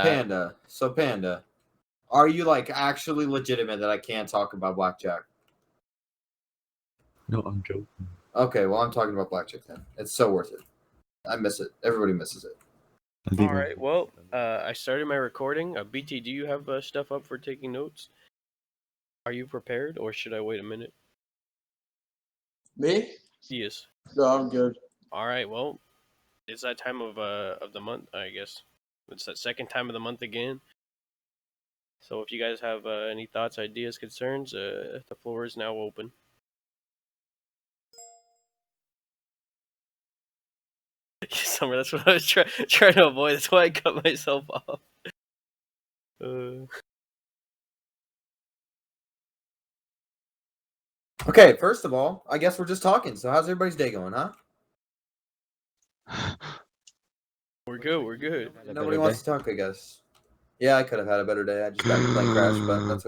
Panda. So Panda, are you like actually legitimate that I can't talk about blackjack? No, I'm joking. Okay, well I'm talking about blackjack then. It's so worth it. I miss it. Everybody misses it. All right. Well, I started my recording. BT, do you have stuff up for taking notes? Are you prepared, or should I wait a minute? Me? Yes. No, I'm good. All right. Well, it's that time of the month, I guess. It's that second time of the month again. So if you guys have any thoughts, ideas, concerns, the floor is now open. Summer, that's what I was trying to avoid. That's why I cut myself off. Okay, first of all, I guess we're just talking. So how's everybody's day going, huh? We're good. We're good. Nobody wants to talk, I guess. Yeah, I could have had a better day. I just got in a plane crash, but that's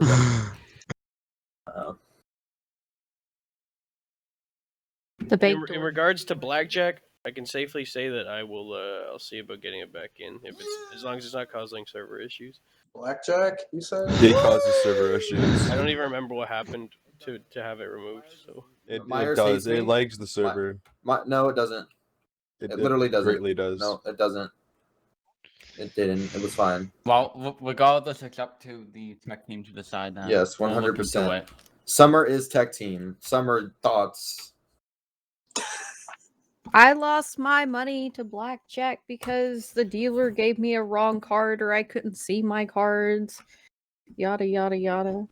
okay. In regards to blackjack, I can safely say that I will. I'll see about getting it back in if it's as long as it's not causing server issues. Blackjack, you said? It causes server issues. I don't even remember what happened to have it removed. So it Myers does. hates me. It lags the server. No, it doesn't. It literally doesn't. Greatly does. No, it doesn't. It didn't. It was fine. Well, regardless, it's up to the tech team to decide that. Yes, 100%. Summer is tech team. Summer thoughts. I lost my money to blackjack because the dealer gave me a wrong card or I couldn't see my cards. Yada yada yada.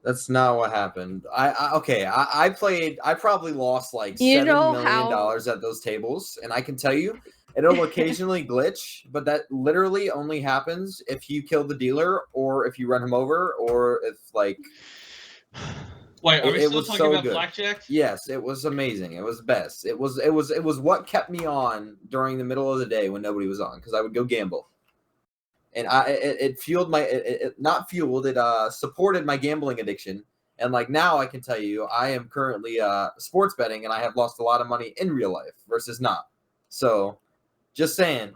That's not what happened. I played. I probably lost like $7 million at those tables, and I can tell you, it'll occasionally glitch, but that literally only happens if you kill the dealer, or if you run him over, or if like. Wait, are we still talking about blackjack? Yes, it was amazing. It was best. It was what kept me on during the middle of the day when nobody was on, because I would go gamble. And it fueled my not fueled, it supported my gambling addiction. And like now I can tell you I am currently sports betting, and I have lost a lot of money in real life versus not. So just saying.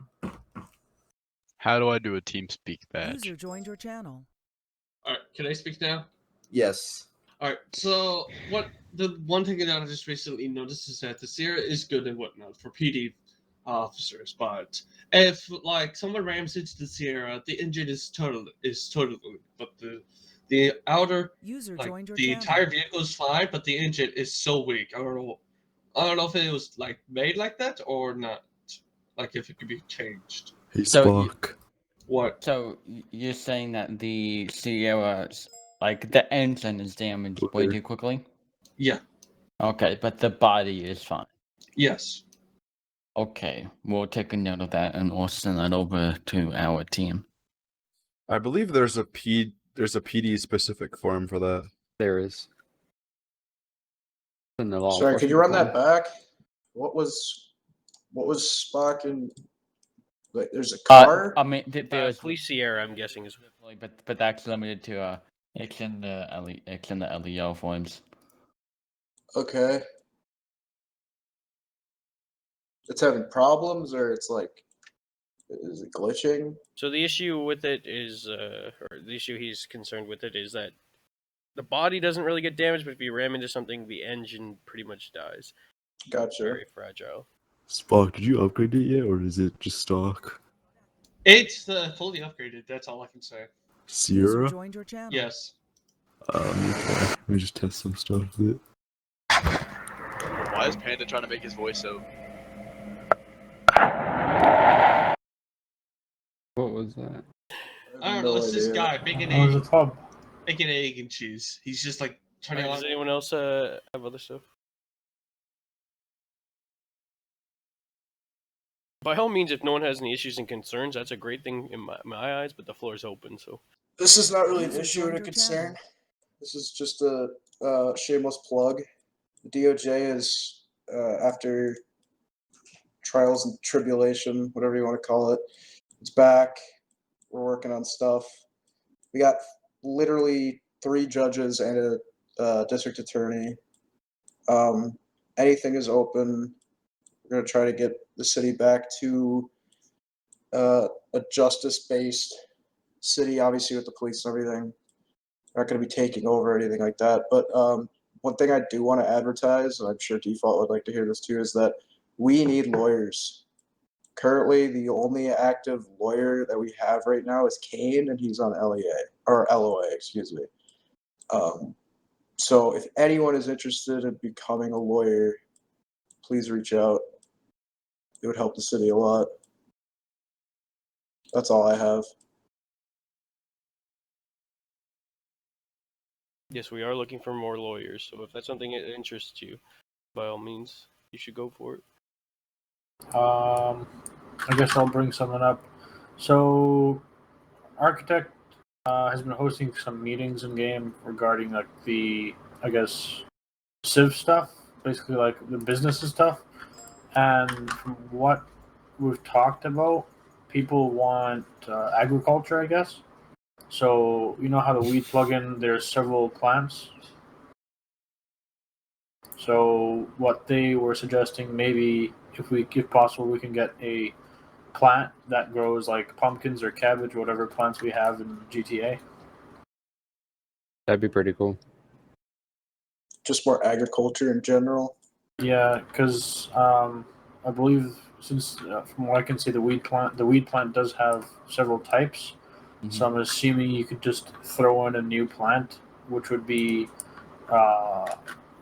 How do I do a TeamSpeak badge? User joined your channel. Alright, can I speak now? Yes. Alright, so the one thing that I just recently noticed is that the Sierra is good and whatnot for PD officers, but if like someone rams into the Sierra, the engine is totally but the outer the entire vehicle is fine, but the engine is so weak. I don't know if it was like made like that or not. Like if it could be changed. Hey, Spock. What? So you're saying that the Sierra's like the engine is damaged way too quickly? Yeah. Okay, but the body is fine. Yes. Okay, we'll take a note of that and we'll send that over to our team. I believe there's a PD specific form for that. There is. Sorry, could you run that back? What was Spock in? Like, there's a car. I mean, there's police Sierra. I'm guessing is, but that's limited to it's in the LEO forms. Okay. It's having problems, or it's like, is it glitching? So the issue with it is, or the issue he's concerned with it is that the body doesn't really get damaged, but if you ram into something, the engine pretty much dies. Gotcha. Very fragile. Spock, did you upgrade it yet, or is it just stock? It's fully upgraded. That's all I can say. Sierra? Yes. Okay. Let me just test some stuff with it. Why is Panda trying to make his voice so? What was that? I don't know. It's this guy making egg and cheese. He's just like turning on. Does anyone else have other stuff? By all means, if no one has any issues and concerns, that's a great thing in my eyes, but the floor is open, so. This is not really an issue or a concern. This is just a shameless plug. The DOJ is, after trials and tribulation, whatever you want to call it, it's back. We're working on stuff. We got literally 3 judges and a district attorney. Anything is open. We're going to try to get the city back to a justice-based city, obviously with the police and everything. They're not going to be taking over or anything like that. But one thing I do want to advertise, and I'm sure Default would like to hear this too, is that we need lawyers. Currently, the only active lawyer that we have right now is Kane, and he's on LOA, excuse me. So if anyone is interested in becoming a lawyer, please reach out. It would help the city a lot. That's all I have. Yes, we are looking for more lawyers. So if that's something that interests you, by all means, you should go for it. I guess I'll bring something up. So, Architect has been hosting some meetings in game regarding like the, I guess, civ stuff, basically like the businesses stuff. And from what we've talked about, people want agriculture, I guess. So you know how the weed plugin, there's several plants. So what they were suggesting, maybe if possible, we can get a plant that grows like pumpkins or cabbage, whatever plants we have in GTA. That'd be pretty cool. Just more agriculture in general. Yeah, because I believe since from what I can see, the weed plant does have several types. Mhm. So I'm assuming you could just throw in a new plant, which would be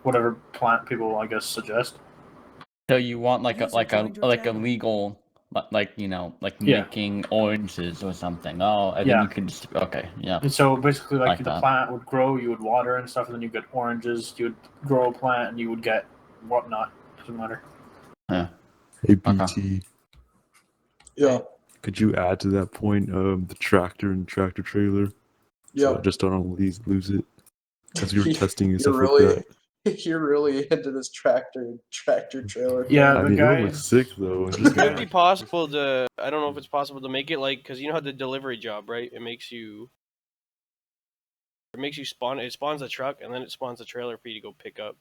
whatever plant people, I guess, suggest. So you want like a User like a joined your like a channel. legal, like like Yeah. making oranges or something. Oh, and then Yeah. you can just yeah. And so basically, like Like the that. plant would grow, you would water and stuff, and then you get oranges. You would grow a plant, and you would get whatnot. Doesn't matter. Yeah. Hey Okay. BT, Yeah. could you add to that point the tractor and tractor trailer? So Yeah. I just don't lose it. Because we were testing and You're stuff really, like that. you're really into this tractor trailer. Yeah, I the mean, it would look guys. sick though. It Just could be possible to. I don't know if it's possible to make it like, because you know how the delivery job, right? It makes you spawn. It spawns a truck and then it spawns a trailer for you to go pick up.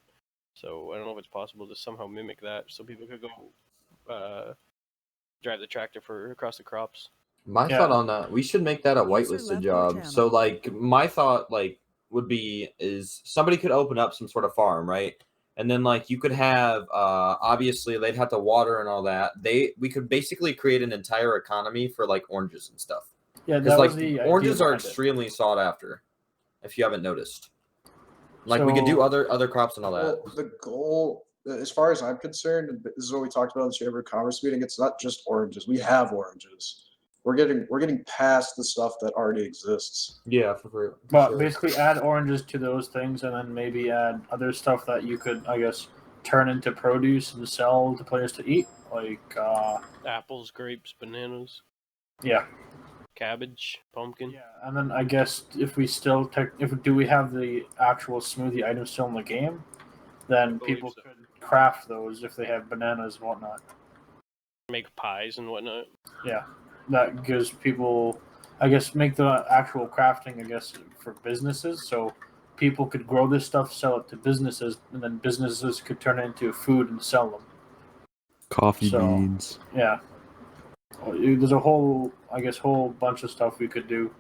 So I don't know if it's possible to somehow mimic that, so people could go drive the tractor for across the crops. My Yeah. thought on that, we should make that a User whitelisted left your job. So channel. like my thought like would be is somebody could open up some sort of farm, right? And then like you could have obviously they'd have to water and all that. We could basically create an entire economy for like oranges and stuff. Yeah, Because that like was the oranges idea are behind it. extremely sought after, if you haven't noticed. Like we could do So- other crops and all that. Well, the goal, as far as I'm concerned, and this is what we talked about in the Chamber of Commerce meeting. It's not just oranges. We have oranges. We're getting past the stuff that already exists. Yeah, for But sure. basically, add oranges to those things, and then maybe add other stuff that you could, I guess, turn into produce and sell to players to eat, like Apples, grapes, bananas, yeah. cabbage, pumpkin. Yeah, and then I guess if we still do we have the actual smoothie items still in the game, then believe people so. could craft those if they have bananas and whatnot. Make pies and whatnot. Yeah, that gives people, I guess, make the actual crafting, I guess, for businesses. So people could grow this stuff, sell it to businesses, and then businesses could turn it into food and sell them. coffee So- beans. Yeah, there's a whole bunch of stuff we could do.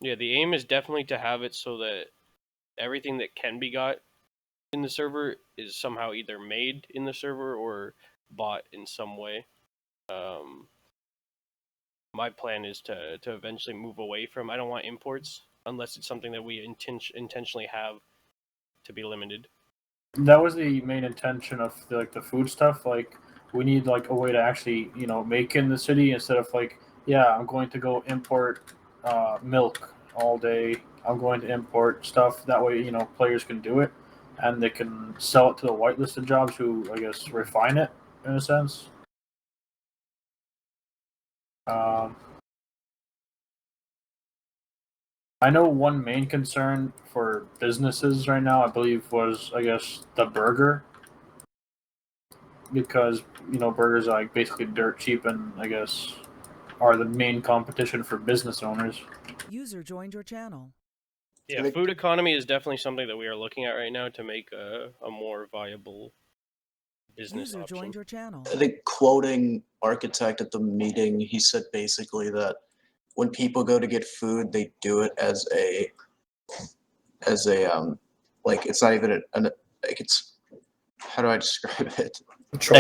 Yeah, the aim is definitely to have it so that everything that can be got in the server is somehow either made in the server or bought in some way. My plan is to eventually move away from. I don't want imports unless it's something that we intentionally have to be limited. That was the main intention of the food stuff. Like we need like a way to actually make in the city instead of like I'm going to go import milk all day. I'm going to import stuff that way players can do it and they can sell it to the whitelisted jobs who I guess refine it in a sense. I know one main concern for businesses right now, I believe, was I guess the burger. because burgers are like basically dirt cheap and I guess are the main competition for business owners. User joined your channel. Yeah, food economy is definitely something that we are looking at right now to make a more viable business User option. joined your channel. I think quoting Architect at the meeting, he said basically that when people go to get food, they do it as a like it's not even like it's, how do I describe it? It's for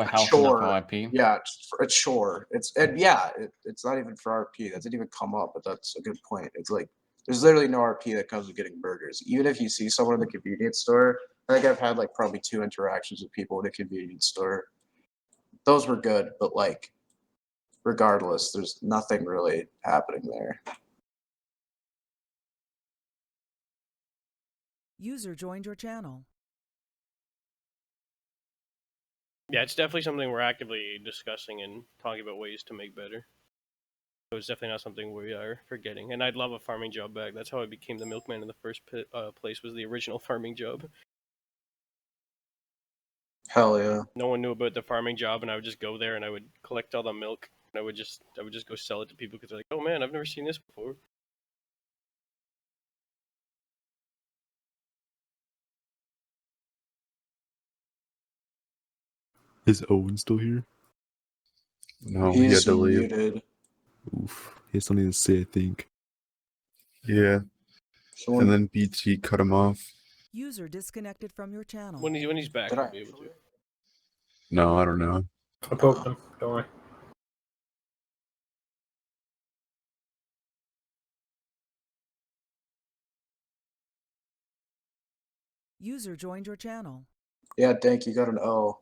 health and Chore. for RP. Yeah, it's a chore. It's not even for RP. That didn't even come up, but that's a good point. It's like there's literally no RP that comes with getting burgers. Even if you see someone in the convenience store, I think I've had like probably 2 interactions with people in a convenience store. Those were good, but like regardless, there's nothing really happening there. User joined your channel. Yeah, it's definitely something we're actively discussing and talking about ways to make better. So it's definitely not something we are forgetting. And I'd love a farming job back. That's how I became the milkman in the first place, was the original farming job. Hell yeah. No one knew about the farming job, and I would just go there and I would collect all the milk. And I would just go sell it to people because they're like, oh man, I've never seen this before. Is Owen still here? No, he had He's to leave. muted. Oof. He has something to say, I think. Yeah. Someone- And then BT cut him off. User disconnected from your channel. When he's back, Did he'll I be able to. No, I don't know. I poked him. Don't worry. User joined your channel. Yeah, Dank, you got an O.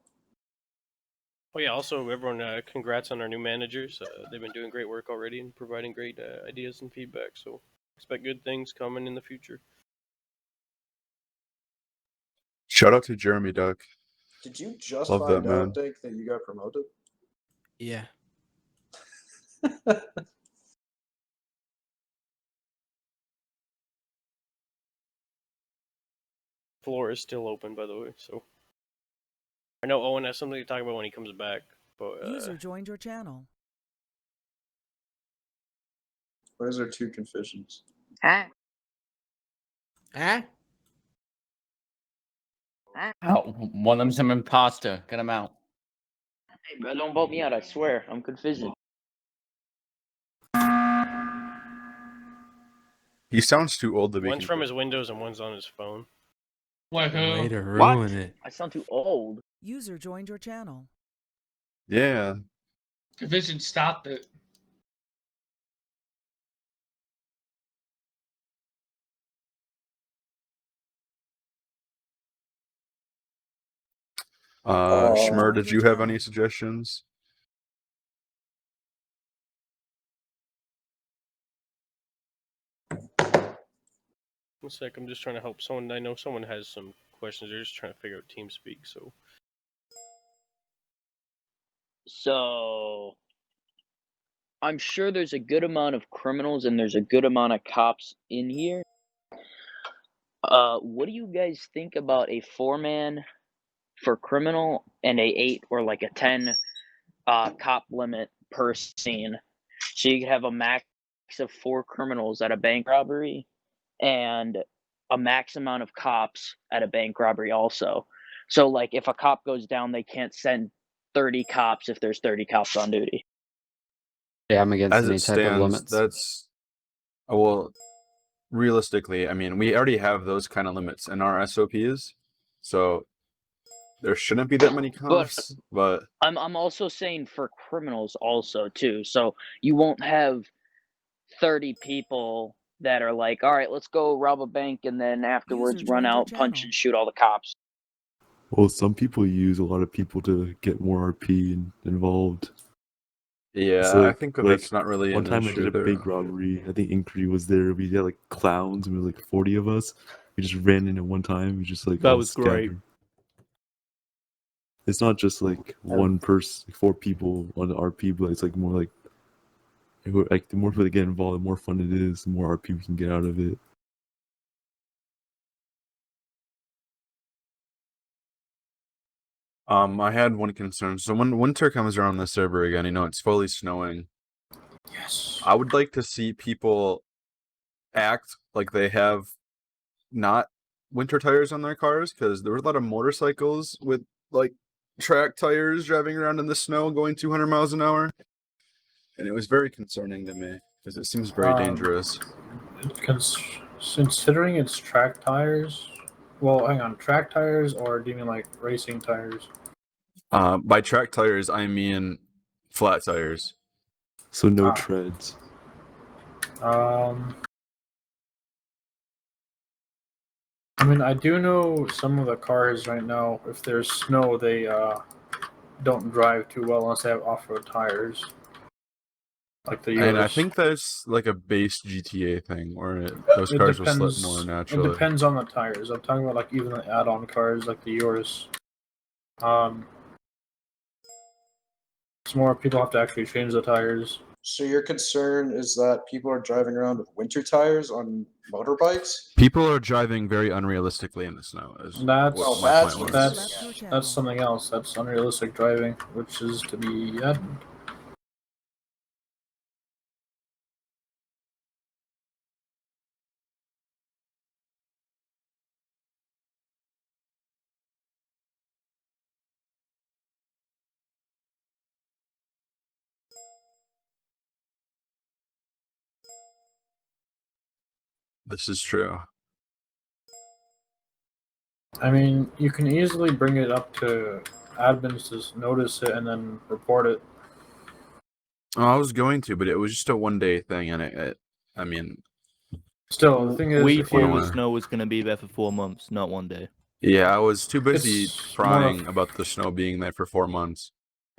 Oh yeah, also everyone, congrats on our new managers. They've been doing great work already and providing great ideas and feedback. So expect good things coming in the future. Shout out to Jeremy Duck. Did you just Love find that man. out, Dank, that you got promoted? Yeah. Floor is still open, by the way. So I know Owen has something to talk about when he comes back. But User joined your channel. Why is there 2 confessions? Huh? Oh, one of them's an imposter. Get him out. Hey, bro, don't vote me out. I swear, I'm confused. He sounds too old to be. one's from his Windows and one's on his phone. Wait, who? Way to ruin it. I sound too old. User joined your channel. Yeah. Division stopped it. Shmer, did you have any suggestions? One sec, I'm just trying to help someone. I know someone has some questions. They're just trying to figure out TeamSpeak. So, I'm sure there's a good amount of criminals and there's a good amount of cops in here. What do you guys think about a 4-man for criminal and a 8 or like a 10 cop limit per scene? So you could have a max of 4 criminals at a bank robbery and a max amount of cops at a bank robbery also. So like if a cop goes down, they can't send 30 cops if there's 30 cops on duty. Yeah, I'm against As any it type of stands, limits. that's well, realistically, I mean, we already have those kind of limits in our SOPs, so there shouldn't be that many cops. But I'm also saying for criminals also too. So you won't have 30 people that are like, all right, let's go rob a bank and then afterwards run out, punch and shoot all the cops. well, some people use a lot of people to get more RP involved. Yeah, So, I think that's not really one an time I issue did a there. big robbery. I think Inquiry was there. We had like clowns, and we were like 40 of us. We just ran in at one time. We just like That all was great. scattered. It's not just like one person, like 4 people on the RP, but it's like more like the more people that get involved, the more fun it is, the more RP we can get out of it. I had one concern. So when winter comes around the server again, it's fully snowing. Yes. I would like to see people act like they have not winter tires on their cars, because there were a lot of motorcycles with like track tires driving around in the snow going 200 miles an hour, and it was very concerning to me because it seems very dangerous. Considering it's track tires, well, hang on, track tires, or do you mean like racing tires? By track tires, I mean flat tires. So no treads. I mean, I do know some of the cars right now, if there's snow, they don't drive too well unless they have off-road tires. Like the And I Urus. think that's like a base GTA thing, where those It cars will slip depends. more naturally. It depends on the tires. I'm talking about like even the add-on cars like the Urus. It's more people have to actually change the tires. So your concern is that people are driving around with winter tires on motorbikes? People are driving very unrealistically in the snow. Is That's what my point was. that's something else. That's unrealistic driving, which is to be added. This is true. I mean, you can easily bring it up to admins to notice it and then report it. Oh, I was going to, but it was just a one-day thing, and I mean, still, the thing is, we if thought you- the snow was going to be there for 4 months, not one day. Yeah, I was too busy It's crying more about the snow being there for 4 months.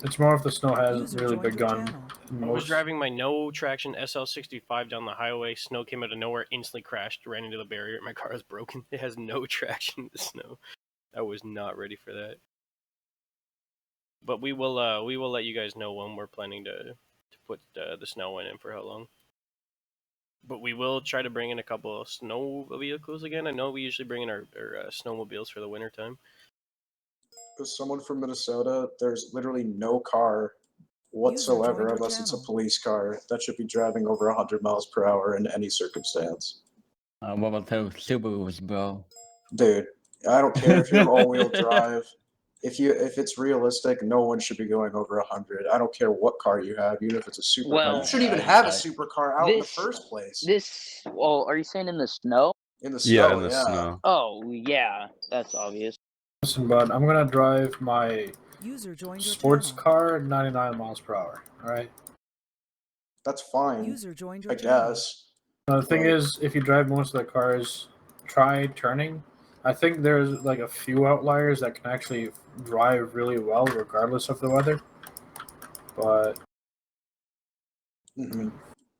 It's more if the snow has really big gun. I was driving my no traction SL65 down the highway. Snow came out of nowhere, instantly crashed, ran into the barrier. My car is broken. It has no traction in the snow. I was not ready for that. But we will let you guys know when we're planning to put the snow in and for how long. But we will try to bring in a couple of snow vehicles again. I know we usually bring in our snowmobiles for the winter time. As someone from Minnesota, there's literally no car whatsoever unless it's a police car that should be driving over 100 miles per hour in any circumstance. What about those Subarus, bro? Dude, I don't care if you're all-wheel drive. If it's realistic, no one should be going over 100. I don't care what car you have, even if it's a supercar. Well, you shouldn't even have a supercar out in the first place. Well, are you saying in the snow? In the snow, Yeah, in the snow. Oh, yeah, that's obvious. Listen, bud, I'm gonna drive my User joined your sports channel. car 99 miles per hour. All right. That's fine. User joined your I channel. guess. Now, the thing is, if you drive most of the cars, try turning. I think there's like a few outliers that can actually drive really well regardless of the weather. But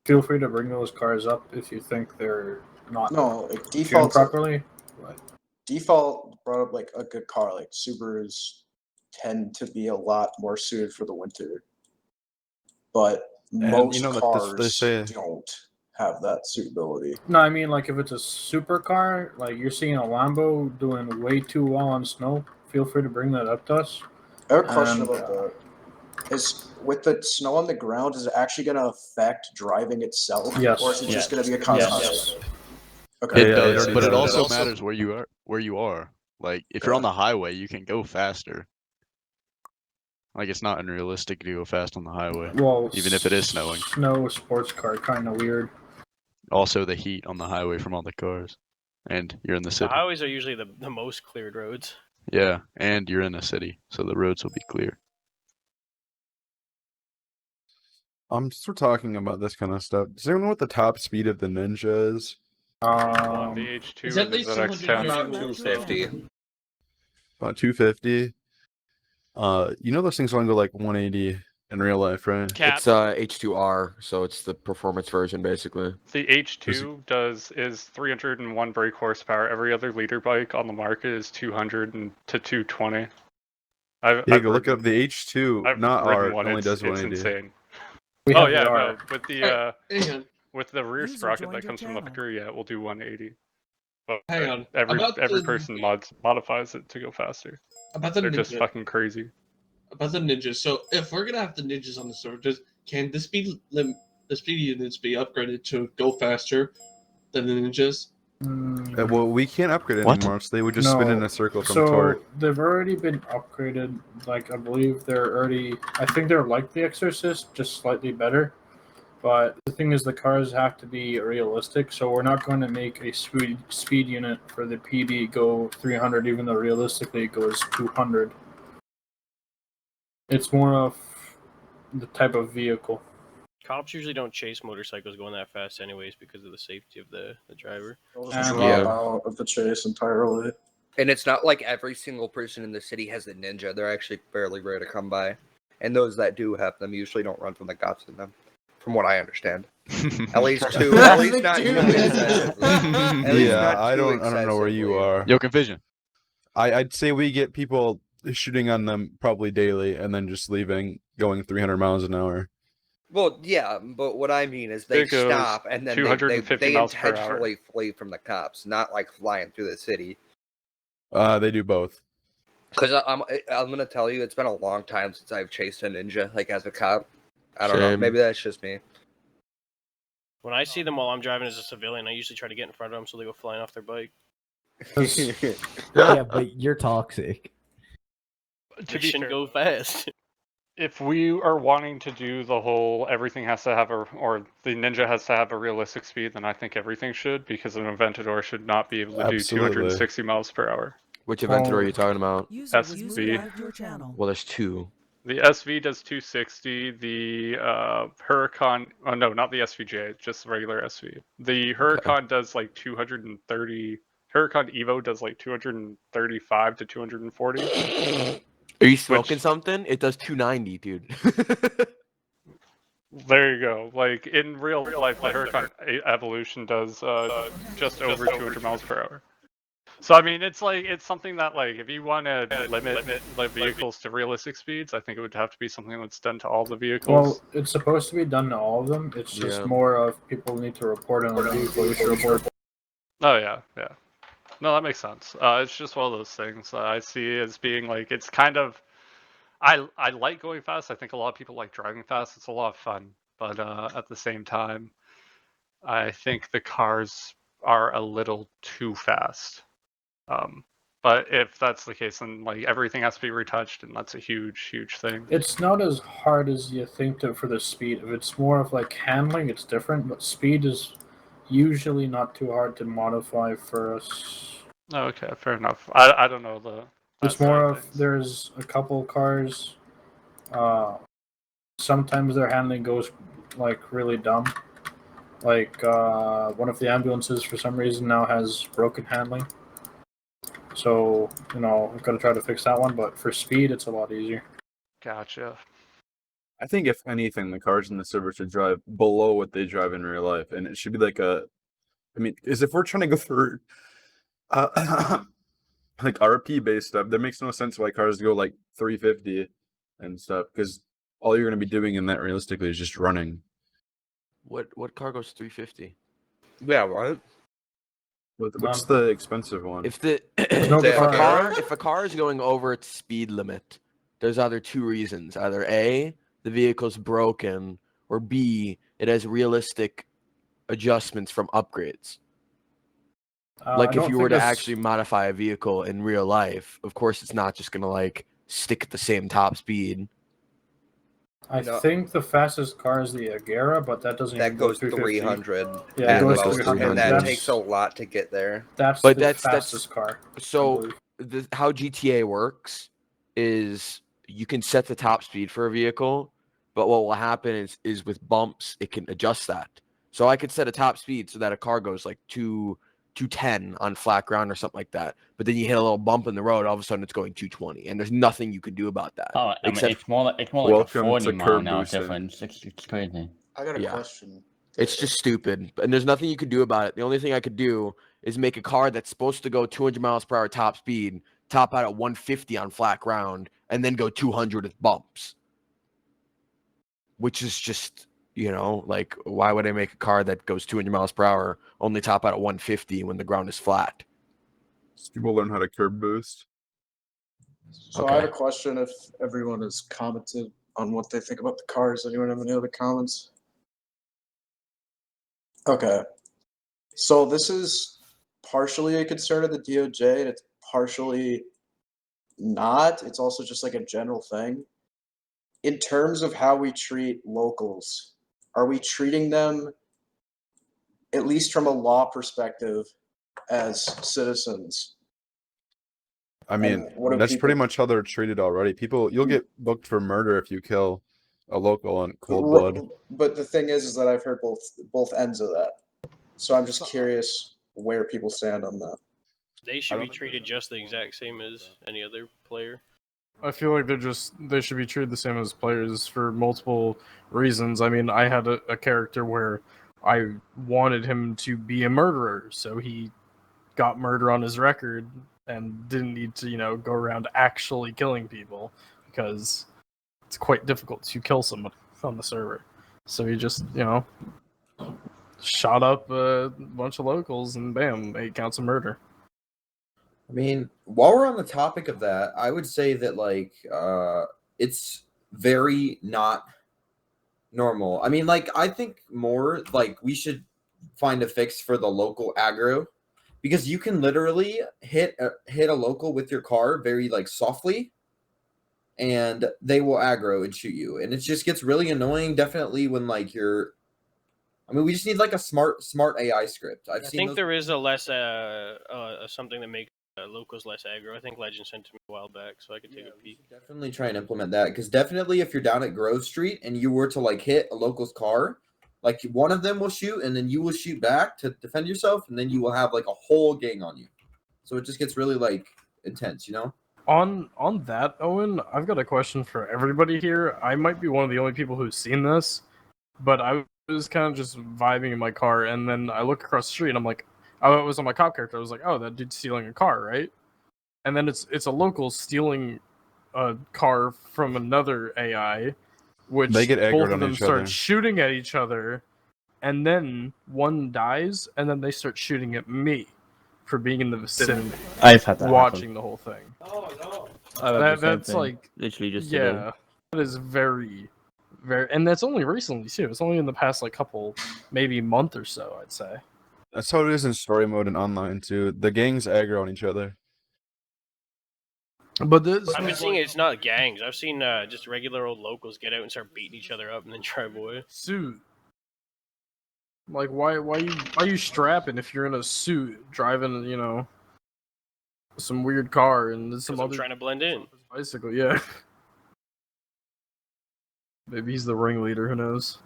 feel free to bring those cars up if you think they're not tuned default properly. But Default brought up like a good car. Like Subarus tend to be a lot more suited for the winter, but most cars don't have that suitability. no, I mean like if it's a supercar, like you're seeing a Lambo doing way too well on snow. Feel free to bring that up to us. I have a question about that. Is with the snow on the ground, is it actually going to affect driving itself? Yes. Or is it just going to be a Yes. constant? Yes. It does, but it also matters where you are. Like if you're on the highway, you can go faster. Like it's not unrealistic to go fast on the highway, Well, even if it is snowing. Snow sports car, kind of weird. Also, the heat on the highway from all the cars, and you're in the The city. highways are usually the most cleared roads. Yeah, and you're in a city, so the roads will be clear. Since we're talking about this kind of stuff, does anyone know what the top speed of the Ninja is? The H2 It's at least ZX10. 250. About 250. You know those things only go like 180 in real life, right? It's H2R, so it's the performance version basically. The H2 is 301 brake horsepower. Every other leader bike on the market is 200 to 220. I've Go look up the H2, I've not ridden R. one. It only does It's 180. insane. We Oh have yeah, the R. no, with the rear User sprocket that joined your comes from the channel. rear, yeah, it will do 180. But Hang on. every About every the- person modifies it to go faster. About the They're just ninja. fucking crazy. About the ninjas. So if we're gonna have the ninjas on the server, can the speed units be upgraded to go faster than the ninjas? Well, we can't upgrade What? anymore, so they would just spin in a circle from torque. They've already been upgraded. Like I believe they're already. I think they're like the Exorcist, just slightly better. But the thing is, the cars have to be realistic. So we're not going to make a speed unit for the PD go 300, even though realistically it goes 200. It's more of the type of vehicle. Cops usually don't chase motorcycles going that fast, anyways, because of the safety of the driver. They'll just drop out of the chase entirely. And it's not like every single person in the city has a ninja. They're actually fairly rare to come by. And those that do have them usually don't run from the cops in them, from what I understand. At least two. At least not too excessively. At least Yeah, not I too don't know where you are. Yo, Confusion. I'd say we get people shooting on them probably daily and then just leaving, going 300 miles an hour. Well, yeah, but what I mean is they It goes stop and then 250 they miles per hour. intentionally flee from the cops, not like flying through the city. They do both. Because I'm gonna tell you, it's been a long time since I've chased a ninja like as a cop. I don't know. Same. Maybe that's just me. When I see them while I'm driving as a civilian, I usually try to get in front of them so they go flying off their bike. Yeah, but you're toxic. They shouldn't go fast. If we are wanting to do the whole everything has to have or the ninja has to have a realistic speed, then I think everything should, because an Aventador should not be able to do Absolutely. 260 miles per hour. Which Aventador are you talking about? SV. Well, there's two. The SV does 260. The Huracan. Oh no, not the SVJ. Just the regular SV. The Huracan does like 230. Huracan Evo does like 235 to 240. Are you smoking something? It does 290, dude. There you go. Like in real life, the Huracan Evolution does just over 200 miles per hour. So I mean, it's something that like if you want to limit the vehicles to realistic speeds, I think it would have to be something that's done to all the vehicles. Well, it's supposed to be done to all of them. It's just more of people need to report on the vehicle. You should report. Oh yeah. No, that makes sense. It's just one of those things I see as being like it's kind of. I like going fast. I think a lot of people like driving fast. It's a lot of fun, but at the same time, I think the cars are a little too fast. But if that's the case, then like everything has to be retouched, and that's a huge thing. It's not as hard as you think for the speed. If it's more of like handling, it's different. But speed is usually not too hard to modify for us. Okay, fair enough. I don't know the. It's more of there's a couple cars. Sometimes their handling goes like really dumb. Like one of the ambulances for some reason now has broken handling. So, I've got to try to fix that one, but for speed, it's a lot easier. Gotcha. I think if anything, the cars in the server should drive below what they drive in real life, and it should be like because if we're trying to go for like RP based stuff, that makes no sense why cars go like 350 and stuff, because all you're going to be doing in that realistically is just running. What car goes 350? Yeah, right. What's the expensive one? If if a car is going over its speed limit, there's either two reasons: either A, the vehicle's broken, or B, it has realistic adjustments from upgrades. Like if you were to actually modify a vehicle in real life, of course it's not just gonna like stick at the same top speed. I think the fastest car is the Agera, but that doesn't. That goes 300. Yeah, it goes 300. And that takes a lot to get there. That's the fastest car. So how GTA works is you can set the top speed for a vehicle, but what will happen is with bumps it can adjust that. So I could set a top speed so that a car goes like 210 on flat ground or something like that, but then you hit a little bump in the road, all of a sudden it's going 220, and there's nothing you can do about that. Oh, I mean, it's more like a 40 mile an hour difference. It's crazy. I got a question. It's just stupid, and there's nothing you can do about it. The only thing I could do is make a car that's supposed to go 200 miles per hour top speed, top out at 150 on flat ground, and then go 200 with bumps, which is just You know, like why would I make a car that goes 200 miles per hour only top out at 150 when the ground is flat? So people learn how to curb boost. So I have a question. If everyone has commented on what they think about the cars, anyone have any other comments? Okay. So this is partially a concern of the DOJ, and it's partially not. It's also just like a general thing. In terms of how we treat locals, are we treating them, at least from a law perspective, as citizens? I mean, that's pretty much how they're treated already. You'll get booked for murder if you kill a local in cold blood. But the thing is that I've heard both ends of that. So I'm just curious where people stand on that. They should be treated just the exact same as any other player. I feel like they should be treated the same as players for multiple reasons. I mean, I had a character where I wanted him to be a murderer, so he got murder on his record and didn't need to, go around actually killing people because it's quite difficult to kill someone on the server. So he just, shot up a bunch of locals and bam, 8 counts of murder. I mean, while we're on the topic of that, I would say that like it's very not normal. I mean, like I think more like we should find a fix for the local aggro, because you can literally hit a local with your car very like softly, and they will aggro and shoot you, and it just gets really annoying. Definitely when like you're. I mean, we just need like a smart AI script. I think there is a less something that makes locals less aggro. I think Legend sent to me a while back, so I could take a peek. Definitely try and implement that, because definitely if you're down at Grove Street and you were to like hit a local's car, like one of them will shoot and then you will shoot back to defend yourself, and then you will have like a whole gang on you. So it just gets really like intense, On that, Owen, I've got a question for everybody here. I might be one of the only people who's seen this, but I was kind of just vibing in my car, and then I look across the street, and I'm like, oh, it was on my cop character. I was like, oh, that dude's stealing a car, right? And then it's a local stealing a car from another AI, which They get both aggroed of on them each start other. shooting at each other, and then one dies, and then they start shooting at me for being in the vicinity. I've had that watching happen. the whole thing. Oh no! I've had the same That's thing, like literally just today. yeah, that is very, and that's only recently too. It's only in the past like couple, maybe month or so, I'd say. That's how it is in story mode and online too. The gangs aggro on each other. But this, I've been seeing it's not gangs. I've seen just regular old locals get out and start beating each other up and then drive away. Suit. Like why you strapping if you're in a suit driving some weird car and there's some I'm other trying to blend in. bicycle? Yeah. Maybe he's the ringleader. Who knows?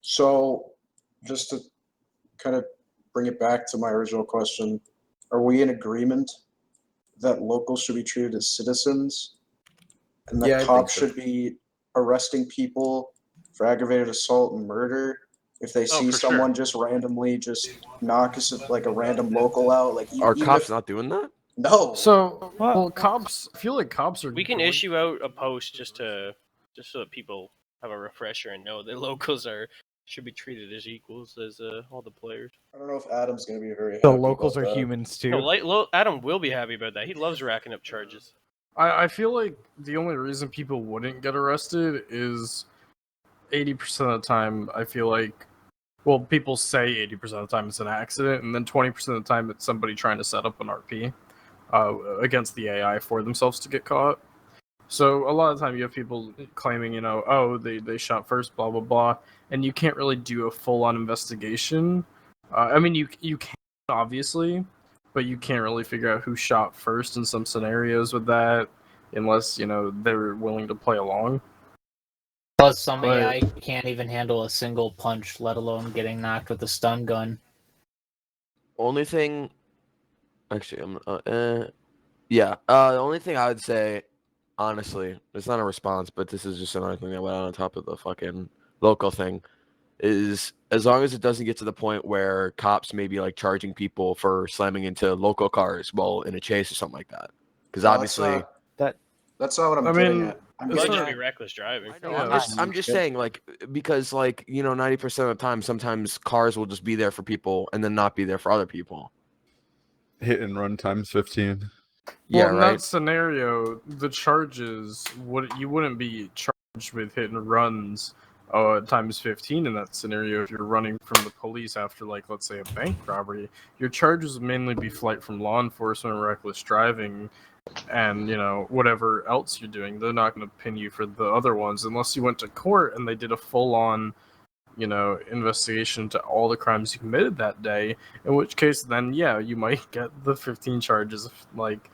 So, just to kind of bring it back to my original question, are we in agreement that locals should be treated as citizens, and that Yeah, I think cops so. should be arresting people for aggravated assault and murder if they see for someone sure. just randomly just knock like a random local out? Like, Are even cops if, not doing that? No. So, well, cops. I feel like cops are. We can issue out a post just so that people have a refresher and know that locals should be treated as equals as all the players. I don't know if Adam's going to be very happy The locals about are that. humans too. No, Adam will be happy about that. He loves racking up charges. I feel like the only reason people wouldn't get arrested is 80% of the time. I feel like, well, people say 80% of the time it's an accident, and then 20% of the time it's somebody trying to set up an RP against the AI for themselves to get caught. So a lot of the time you have people claiming, oh, they shot first, blah, blah, blah, and you can't really do a full-on investigation. I mean, you can, obviously, but you can't really figure out who shot first in some scenarios with that, unless, they're willing to play along. Plus, some But- AI can't even handle a single punch, let alone getting knocked with a stun gun. Only thing, actually, the only thing I would say, honestly, it's not a response, but this is just another thing that went on top of the fucking local thing, is as long as it doesn't get to the point where cops may be like charging people for slamming into local cars while in a chase or something like that. Because obviously, That's That's not what I'm I getting mean, at. I'm It might getting just at be reckless driving. I'm just saying, like, because, like, 90% of the time, sometimes cars will just be there for people and then not be there for other people. Hit and run times 15. Yeah, Well, in right. that scenario, the charges you wouldn't be charged with hit and runs times 15 in that scenario if you're running from the police after, like, let's say a bank robbery. Your charges would mainly be flight from law enforcement, reckless driving, and whatever else you're doing. They're not going to pin you for the other ones unless you went to court and they did a full-on investigation to all the crimes you committed that day, in which case then you might get the 15 charges of, like,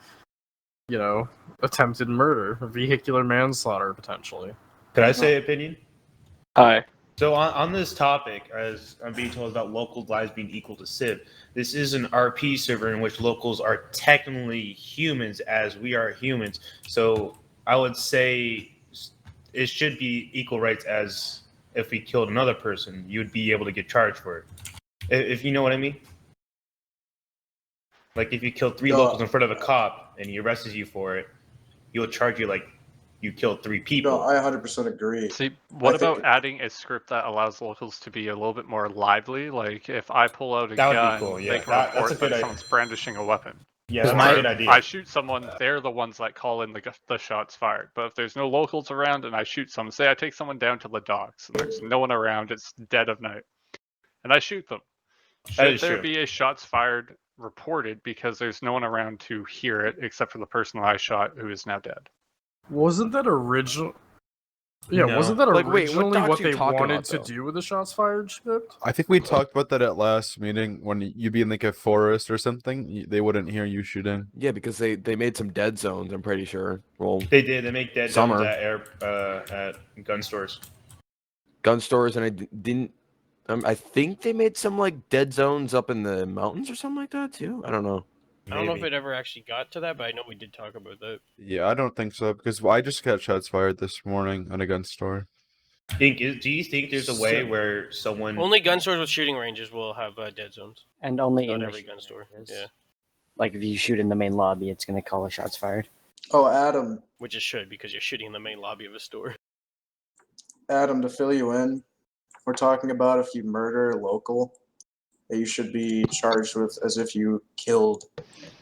attempted murder, vehicular manslaughter potentially. Could I say opinion? Hi. So on this topic, as I'm being told about local lives being equal to Civ, this is an RP server in which locals are technically humans as we are humans. So I would say it should be equal rights as if we killed another person, you'd be able to get charged for it. If you know what I mean? Like if you killed 3 locals in front of a cop and he arrests you for it, he'll charge you like you killed 3 people. No, I 100% agree. See, what about adding a script that allows locals to be a little bit more lively? Like, if I pull out a That would be gun, cool, they yeah. can That's a report good that idea. someone's brandishing a weapon. Yeah, that's a good idea. I shoot someone, they're the ones that call in the shots fired. But if there's no locals around and I shoot someone, say I take someone down to the docks and there's no one around, it's dead of night, and I shoot them. Should is there true. be a shots fired reported because there's no one around to hear it except for the person that I shot who is now dead? Wasn't that original? Yeah, No. wasn't that Like, wait, what originally docs what you they talking wanted about, to though? do with the shots fired script? I think we talked about that at last meeting when you'd be in like a forest or something. They wouldn't hear you shooting. Yeah, because they made some dead zones, I'm pretty sure. Well, They did. They make dead Summer. zones at gun stores. gun stores, and I didn't. I think they made some like dead zones up in the mountains or something like that too. I don't know. I don't know if it ever actually got to that, but I know we did talk about that. Yeah, I don't think so because I just got shots fired this morning at a gun store. Do you think there's a way where someone Only gun stores with shooting ranges will have dead zones. And only Not in the every shooting gun store. ranges. Yeah, Like if you shoot in the main lobby, it's going to call a shots fired. Oh, Adam, which it should because you're shooting in the main lobby of a store. Adam, to fill you in, we're talking about if you murder a local, that you should be charged with as if you killed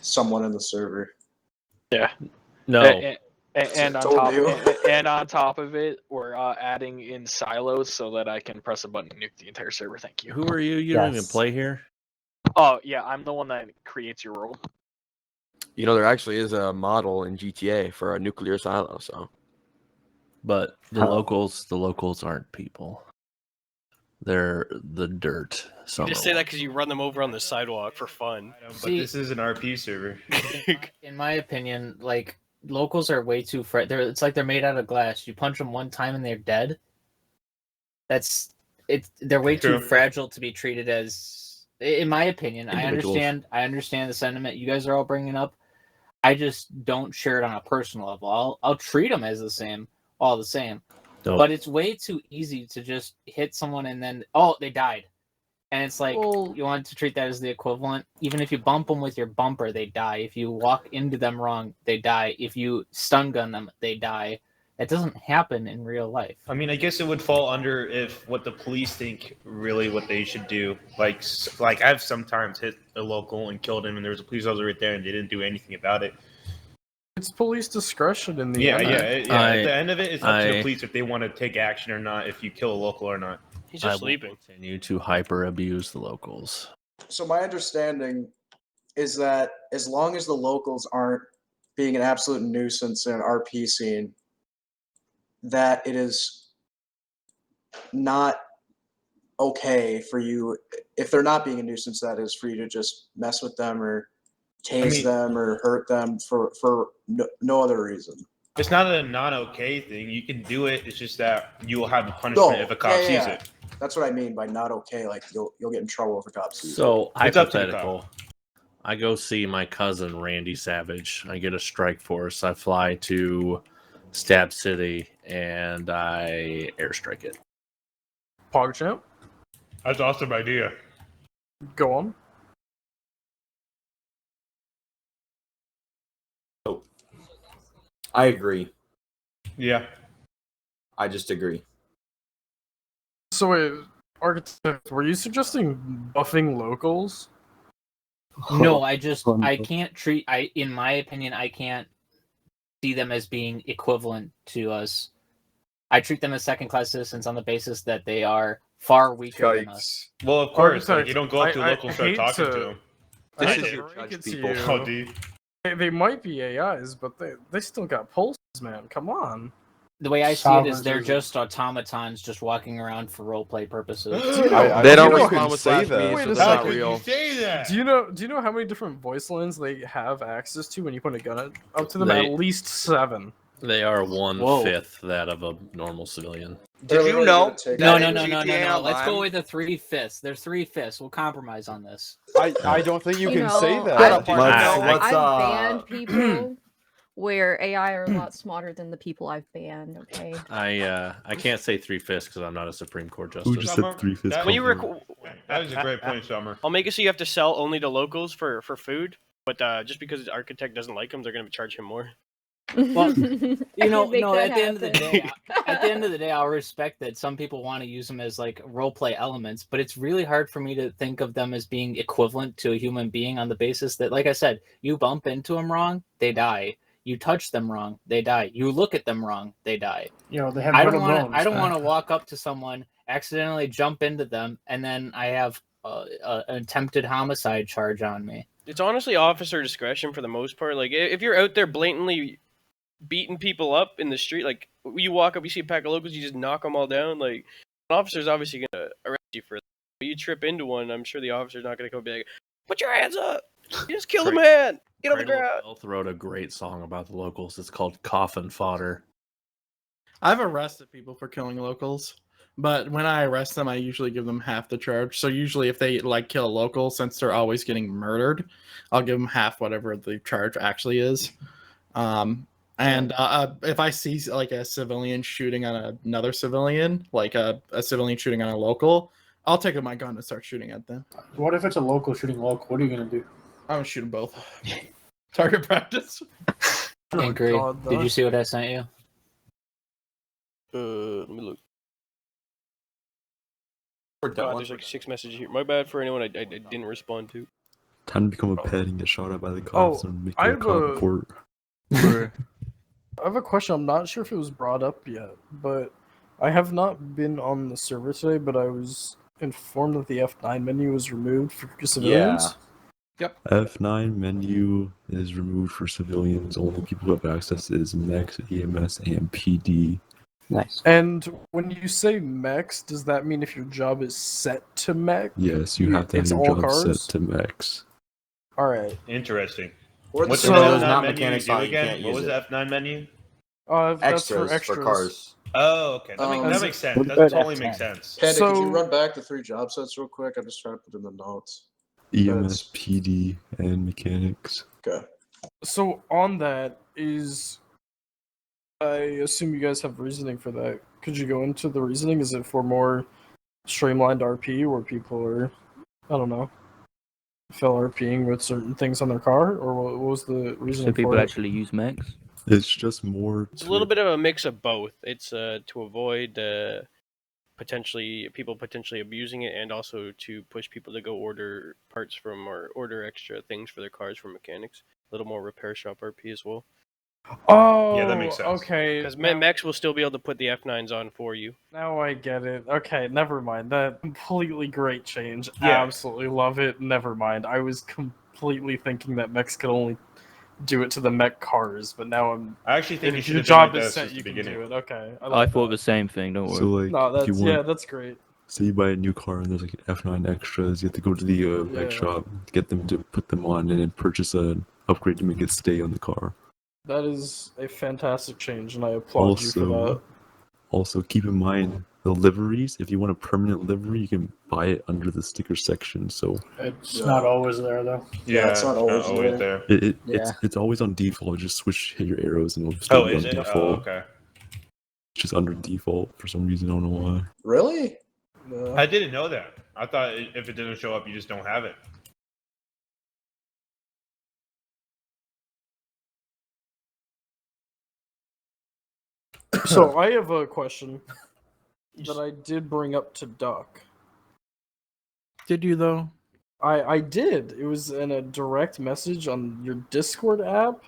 someone in the server. Yeah. No. And on Told top you. and on top of it, we're adding in silos so that I can press a button and nuke the entire server. Thank you. Who are you? You don't even play here? Oh yeah, I'm the one that creates your world. There actually is a model in GTA for a nuclear silo. So, But the locals aren't people. They're the dirt. You just say that because you run them over on the sidewalk for fun. But this is an RP server. In my opinion, like locals are way too it's like they're made out of glass. You punch them one time and they're dead. They're way too True. fragile to be treated as, in my opinion. Individuals. I understand the sentiment you guys are all bringing up. I just don't share it on a personal level. I'll treat them as all the same. Nope. But it's way too easy to just hit someone and then they died. And it's like, you want to treat that as the equivalent. Even if you bump them with your bumper, they die. If you walk into them wrong, they die. If you stun gun them, they die. That doesn't happen in real life. I mean, I guess it would fall under if what the police think really what they should do. Like I've sometimes hit a local and killed him, and there was a police officer right there, and they didn't do anything about it. It's police discretion in the Yeah, end. At the end of it, it's up to the police if they want to take action or not. If you kill a local or not. He's just I will sleeping. Continue to hyper abuse the locals. So my understanding is that as long as the locals aren't being an absolute nuisance in an RP scene, that it is not okay for you, if they're not being a nuisance, that is, for you to just mess with them or tase them or hurt them for no other reason. It's not a not okay thing. You can do it. It's just that you will have a punishment if a cop sees it. That's what I mean by not okay. Like you'll get in trouble if a cop sees it. So It's up to the hypothetical. I go see my cousin Randy Savage. I get a strike force. I fly to Stab City and I airstrike it. PogChamp, That's an awesome idea. go on. I agree. Yeah. I just agree. So wait, Architect, were you suggesting buffing locals? No, I can't treat. In my opinion, I can't see them as being equivalent to us. I treat them as second-class citizens on the basis that they are far weaker than us. Well, of course, like, Architect, you don't go up to I locals and start hate talking to- to them. I This hate is to your break judge, it to people. you. Oh, dude. They might be AIs, but they still got pulses, man. Come on. The way I see it is they're just automatons just walking around for roleplay purposes. Do you know, They don't do you know- respond with slash me, Wait so a they're not second. real. Do you know how many different voice lines they have access to when you point a gun up to them? They- At least 7. They are Whoa. 1/5 that of a normal civilian. Did you know that No. in Let's GTA go Online- with the 3/5. They're 3/5. We'll compromise on this. I don't think you can say that. I've banned people where AI are a lot smarter than the people I've banned. Okay. I can't say 3/5 because I'm not a Supreme Court justice. Who just said 3/5? When you That was a great point, Summer. I'll make it so you have to sell only to locals for food, but just because the architect doesn't like him, they're going to charge him more. Well, you know, Make no. that At the end of the happen. day, I'll respect that some people want to use them as like role play elements, but it's really hard for me to think of them as being equivalent to a human being on the basis that, like I said, you bump into them wrong, they die. You touch them wrong, they die. You look at them wrong, they die. You know, they have I don't brittle want bones, to. I don't man. want to walk up to someone, accidentally jump into them, and then I have an attempted homicide charge on me. It's honestly officer discretion for the most part. Like, if you're out there blatantly beating people up in the street, like, you walk up, you see a pack of locals, you just knock them all down, like, an officer's obviously going to arrest you for that. But you trip into one, I'm sure the officer's not going to come be like, put your hands up! You just killed a man! Get on the Cradle of ground! Filth wrote a great song about the locals. It's called Coffin Fodder. I've arrested people for killing locals, but when I arrest them, I usually give them half the charge. So usually, if they like kill a local, since they're always getting murdered, I'll give them half whatever the charge actually is. And if I see like a civilian shooting on another civilian, like a civilian shooting on a local, I'll take out my gun and start shooting at them. What if it's a local shooting local? What are you gonna do? I'm gonna shoot them both. Target practice. Angry. God, Did you see what I sent you? Let me look. God, there's like 6 messages here. My bad for anyone I didn't respond to. Time to become a pet and get shot at by the Oh, cops and make I a have cop a- report. I have a question. I'm not sure if it was brought up yet, but I have not been on the server today, but I was informed that the F9 menu was removed for civilians. Yep. F9 menu is removed for civilians. Only people who have access is MEX, EMS, and PD. Nice. And when you say MEX, does that mean if your job is set to MEX? Yes, you have to have It's your all job cars? set to MEX. All right. Interesting. Or What's the the F9 F9 menu mechanics do on, you again? can't What use was it. the F9 menu? That's for Extras extras. for cars. Oh, okay. That, Um, that makes sense. what That about totally F10? makes sense. Panda, could you So- run back the 3 job sets real quick? I'm just trying to put in the notes. EMS, PD, and mechanics. Okay. So on that is, I assume you guys have reasoning for that. Could you go into the reasoning? Is it for more streamlined RP where people are, I don't know, fill RPing with certain things on their car, or what was the reasoning So people for it? actually use mechs? It's just more It's a little bit of a mix of both. It's to avoid people potentially abusing it, and also to push people to go order parts from or order extra things for their cars from mechanics. A little more repair shop RP as well. Oh, Yeah, that makes sense. okay. Because Mechs will still be able to put the F9s on for you. Now I get it. Okay, never mind. That completely great change. Yeah. Absolutely love it. Never mind. I was completely thinking that mechs could only do it to the mech cars, but now I'm. I actually think it if should your have been like job that is set, since you the can do beginning. it. Okay. I like thought the same thing, don't worry. So like, No, if you that's want, yeah, that's great. say you buy a new car and there's like F9 extras, you have to go to the Yeah. mech shop, get them to put them on, and then purchase an upgrade to make it stay on the car. That is a fantastic change, and I applaud you for that. Also keep in mind the liveries. If you want a permanent livery, you can buy it under the sticker section. So It's not always there though. Yeah, it's not always there. it's always on default. Just hit your arrows and it'll Oh, still be is on it? default. Oh, okay. It's just under default for some reason. I don't know why. Really? I didn't know that. I thought if it doesn't show up, you just don't have it. So I have a question that I did bring up to Duck. Did you though? I did. It was in a direct message on your Discord app.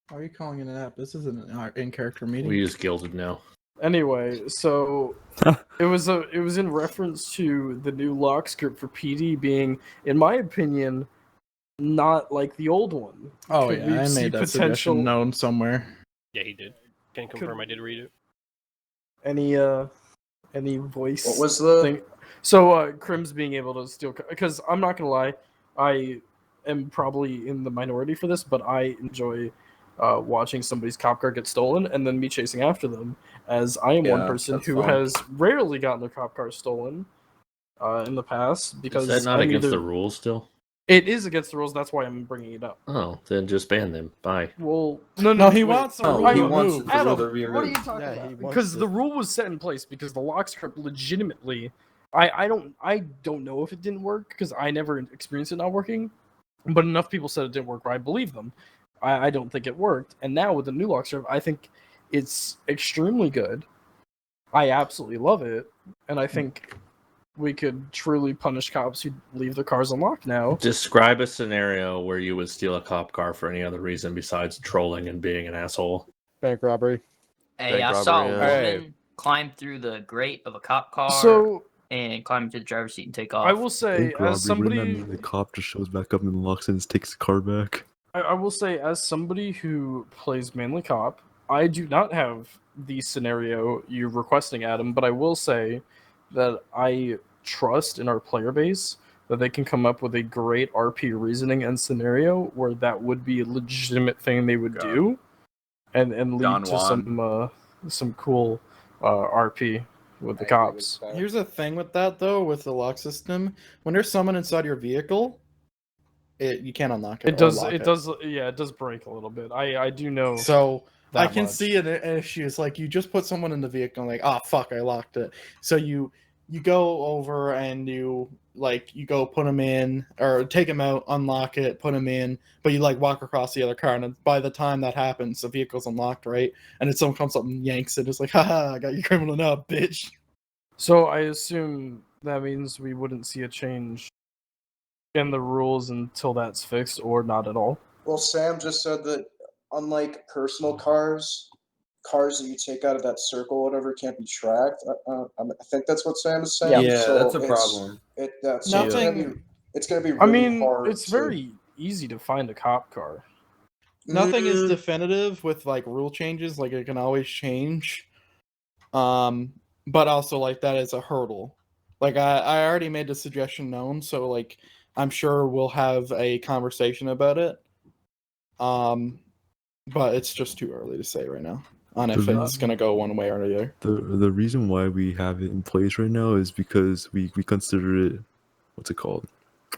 Why are you calling it an app? This isn't an in-character meeting. We use Gilded now. Anyway, so it was in reference to the new lock script for PD being, in my opinion, not like the old one. Oh Could yeah, we I see made that suggestion known somewhere. Yeah, he did. Can confirm I did read it. Any voice? What was the thing? So Crim's being able to steal, because I'm not gonna lie, I am probably in the minority for this, but I enjoy watching somebody's cop car get stolen and then me chasing after them, as I am one Yeah, person that's who fun. has rarely gotten their cop car stolen in the past, because Is that not I'm against either... the rules still? It is against the rules. That's why I'm bringing it up. Oh, then just ban them. Bye. Well, No, he wait. wants the No, rule he wants removed. the rule to Adam, be what are you removed. talking Yeah, he about? wants Because it. the rule was set in place because the lock script legitimately, I don't know if it didn't work because I never experienced it not working, but enough people said it didn't work where I believe them. I don't think it worked, and now with the new lock script, I think it's extremely good. I absolutely love it, and I think we could truly punish cops who leave their cars unlocked now. Describe a scenario where you would steal a cop car for any other reason besides trolling and being an asshole. Bank robbery. Hey, I saw a woman climb through the grate of a cop car So and climb into the driver's seat and take off. I will say, Bank robbery, as somebody, wouldn't that mean the cop just shows back up and locks in and takes the car back? I will say, as somebody who plays mainly cop, I do not have the scenario you're requesting, Adam, but I will say that I trust in our player base that they can come up with a great RP reasoning and scenario where that would be a legitimate thing they would do, and lead Don to Juan. some cool RP with the cops. Here's the thing with that though, with the lock system. When there's someone inside your vehicle, you can't unlock it. It does. It does. Yeah, it does break a little bit. I do know. So I that can much. see an issue. It's like you just put someone in the vehicle, and like, oh fuck, I locked it. So you go over and you go put them in or take them out, unlock it, put them in, but you like walk across the other car, and by the time that happens, the vehicle's unlocked, right? And then someone comes up and yanks it. It's like, haha, I got you criminal now, bitch. So I assume that means we wouldn't see a change in the rules until that's fixed, or not at all. Well, Sam just said that unlike personal cars, cars that you take out of that circle, whatever, can't be tracked. I think that's what Sam is saying. Yeah, so that's a it's- problem. It's gonna be I really mean, hard. It's very easy to find a cop car. Nothing is definitive with like rule changes. Like it can always change. But also like that is a hurdle. Like I already made the suggestion known, so like I'm sure we'll have a conversation about it. But it's just too early to say right now on if it's gonna go one way or the other. The reason why we have it in place right now is because we consider it, what's it called?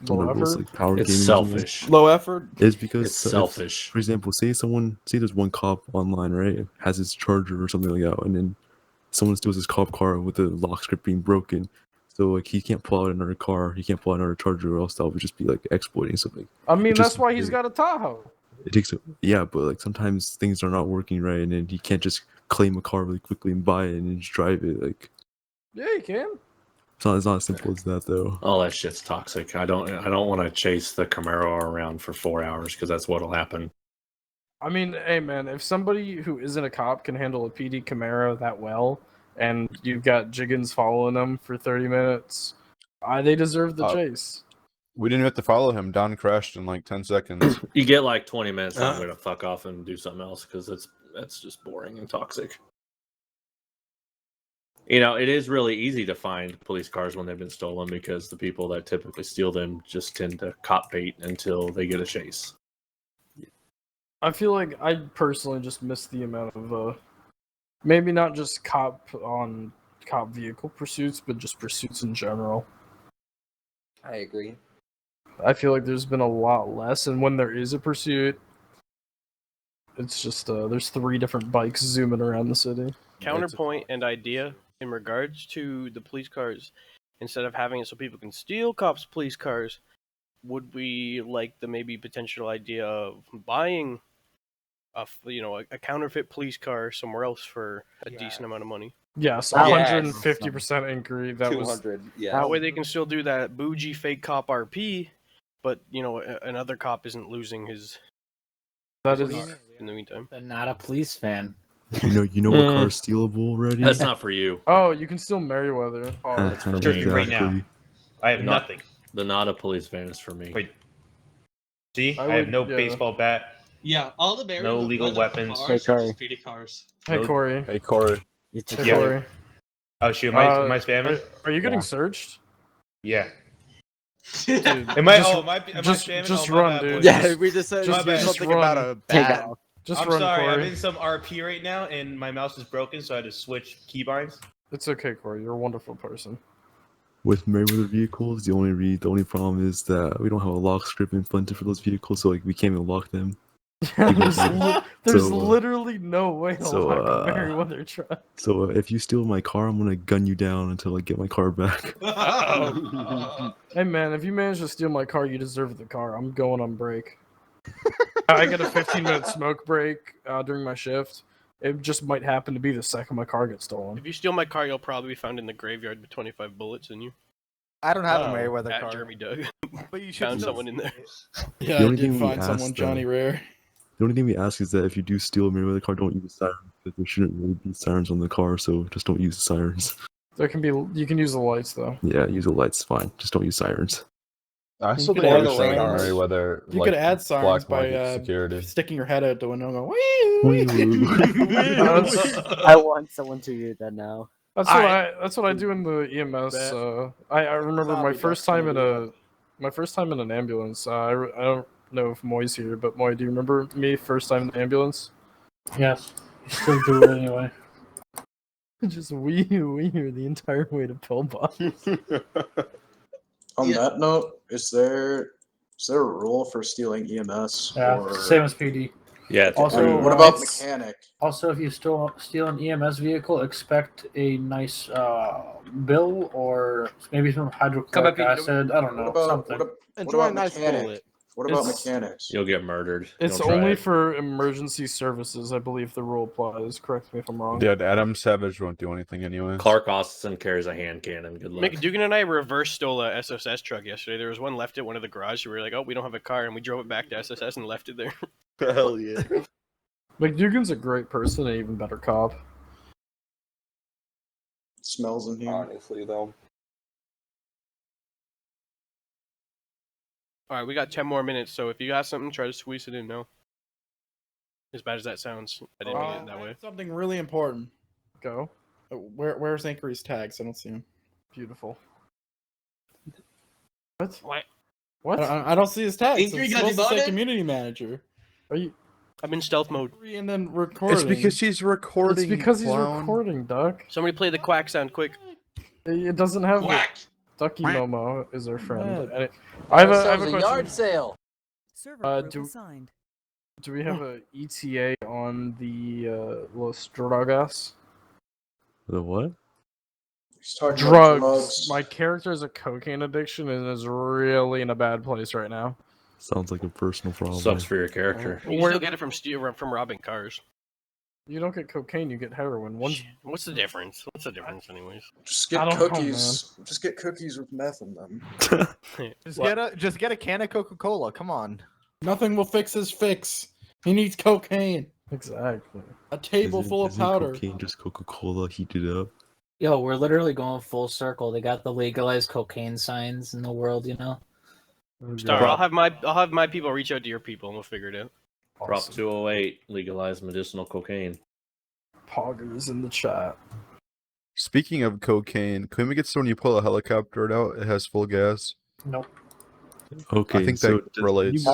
Low One of those, effort? like, power It's gaming selfish. Low effort? Is because It's selfish. For example, say there's one cop online, right? Has his charger or something like that, and then someone steals his cop car with the lock script being broken. So like he can't pull out another car, he can't pull out another charger, or else that would just be like exploiting something. I mean, It just- that's why he's got a Tahoe. It takes yeah, but like sometimes things are not working right, and then he can't just claim a car really quickly and buy it and then just drive it. Like Yeah, you can. it's not as simple as that though. All that shit's toxic. I don't want to chase the Camaro around for 4 hours because that's what'll happen. I mean, hey man, if somebody who isn't a cop can handle a PD Camaro that well, and you've got Jiggins following them for 30 minutes, they deserve the chase. We didn't have to follow him. Don crashed in like 10 seconds. You get like 20 minutes, and I'm gonna fuck off and do something else because that's just boring and toxic. You know, it is really easy to find police cars when they've been stolen because the people that typically steal them just tend to cop bait until they get a chase. I feel like I personally just miss the amount of maybe not just cop vehicle pursuits, but just pursuits in general. I agree. I feel like there's been a lot less, and when there is a pursuit, it's just there's 3 different bikes zooming around the city. Counterpoint and idea in regards to the police cars, instead of having it so people can steal cops' police cars, would we like the maybe potential idea of buying a counterfeit police car somewhere else for a decent amount of money. Yes, That was 150% increase. That was 200. Yeah. That way they can still do that bougie fake cop RP, but another cop isn't losing his. That his is- car in the meantime. They're not a police fan. You know what car's stealable already? That's not for you. Oh, you can steal Merriweather. Oh, That's for Sure, me. right now. I have Not- nothing. The not a police van is for me. Wait. See, I I have would- no yeah. baseball bat. Yeah, all the berries. No legal weapons. Cars are just PD cars. Hey, No- Corey. Hey, Corey. Hey, Yeah. Corey. Oh shoot, am I spamming? Are you getting Yeah. searched? Yeah. Dude, Am I? just- am I just- spamming? just Oh, my run, bad, dude. boys. Yeah, we just said My bad. something about a Take bat. off. Just I'm run, sorry, Corey. I'm in some RP right now, and my mouse is broken, so I had to switch keybinds. It's okay, Corey. You're a wonderful person. With Merriweather vehicles, the only problem is that we don't have a lock script implemented for those vehicles, so like we can't even lock them. there's So, literally no way to so, lock a Merriweather truck. So if you steal my car, I'm gonna gun you down until I get my car back. Hey man, if you manage to steal my car, you deserve the car. I'm going on break. I get a 15-minute smoke break during my shift. It just might happen to be the second my car gets stolen. If you steal my car, you'll probably be found in the graveyard with 25 bullets in you. I don't have a Oh, Merriweather at car. Jeremy Doug. But you should found still- someone in there. Yeah, The I only did thing we find someone, asked, Johnny Rare. The only thing we ask is that if you do steal a Merriweather car, don't use sirens, because there shouldn't really be sirens on the car, so just don't use the sirens. There can be. You can use the lights though. Yeah, use the lights, fine. Just don't use sirens. I You still could don't add understand sirens. Merriweather. You like, could add sirens black by market security. sticking your head out the window and going. I want someone to do that now. That's what I do in the EMS. I remember my first time in an ambulance. I don't know if Moy's here, but Moy, do you remember me first time in the ambulance? Yes. You still do it anyway. Just wee the entire way to Pillbox. On that note, is there a rule for stealing EMS? Yeah, or... same as PD. Yeah. Also, what about mechanic? Also, if you steal an EMS vehicle, expect a nice bill or maybe some hydrochloric acid. I don't know, something. What about mechanic? What about mechanics? You'll get murdered. It's Don't try only it. for emergency services, I believe the rule applies. Correct me if I'm wrong. Yeah, Adam Savage won't do anything anyway. Clark Austin carries a hand cannon. Good luck. Dugan and I reverse stole a SSS truck yesterday. There was one left at one of the garages. We were like, oh, we don't have a car, and we drove it back to SSS and left it there. Hell yeah. McDougan's a great person and even better cop. Smells in here. Honestly, though. All right, we got 10 more minutes, so if you got something, try to squeeze it in now. As bad as that sounds, I didn't mean it that way. Something really important. Go. Where's Anchory's tags? I don't see him. Beautiful. What? What? I don't see his tags. Anchory It's got supposed to say demoted? community manager. Are you? I'm in stealth mode. And then recording. It's because she's recording. It's because he's clown. recording, Duck. Somebody play the quack sound quick. It doesn't have Quack. Ducky Momo is our friend. Yeah. And I have a Sounds question. yard sale. Do we have a ETA on the Los Drogas? The what? He's talking about Drugs. My character has a cocaine addiction and is really in a bad place right now. Sounds like a personal problem. Sucks for your character. You still get it from robbing cars. You don't get cocaine, you get heroin. What's the difference? What's the difference, anyways? Just I get don't know, cookies. Just get cookies with meth in them. Just get a can of Coca-Cola. Come on. Nothing will fix his fix. He needs cocaine. Exactly. A table full of Isn't powder. cocaine just Coca-Cola heated up? Yo, we're literally going full circle. They got the legalized cocaine signs in the world, you know. Star, I'll have my people reach out to your people and we'll figure it out. Prop 208, legalized medicinal cocaine. Poggers in the chat. Speaking of cocaine, can we get so when you pull a helicopter out, it has full gas? Nope. Okay, I think so that relates.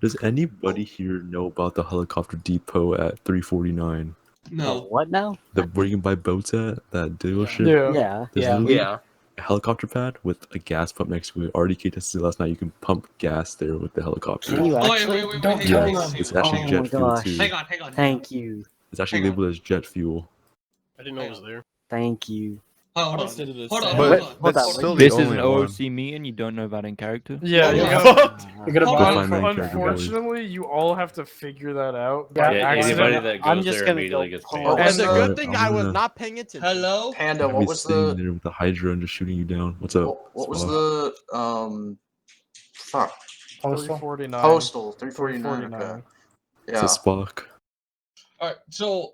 Does anybody here know about the helicopter depot at 349? No. What now? Where you can buy boats at? That dealership? Yeah. There's Yeah. literally Yeah. a helicopter pad with a gas pump next to it. RDK tested it last night. You can pump gas there with the helicopter. Can you Oh, wait, actually? wait, Don't hang tell on, Yes, hang it's on. actually Oh jet my fuel gosh. too. Hang on, hang on. Thank you. It's actually Hang on. labeled as jet fuel. I didn't know it was there. Thank you. Hold on. Posted it as Hold on. sad. Hold But on. that's on, still This the is only an one. OOC me, and you don't know about in character. Yeah, Hold you on. know, You're gonna Hold buy on. Find that in character, boys. unfortunately, you all have to figure that out. Yeah, by Yeah, accident. anybody that I'm goes just there gonna immediately go gets pull banned. What And was the the good thing, I'm I was gonna not paying attention. Hello? Panda? have What me was standing the there with the Hydra and just shooting you down. What's up? what was Spock? the fuck Postal. 349. postal 349? Okay, 349. It's a yeah. Spock. Alright, so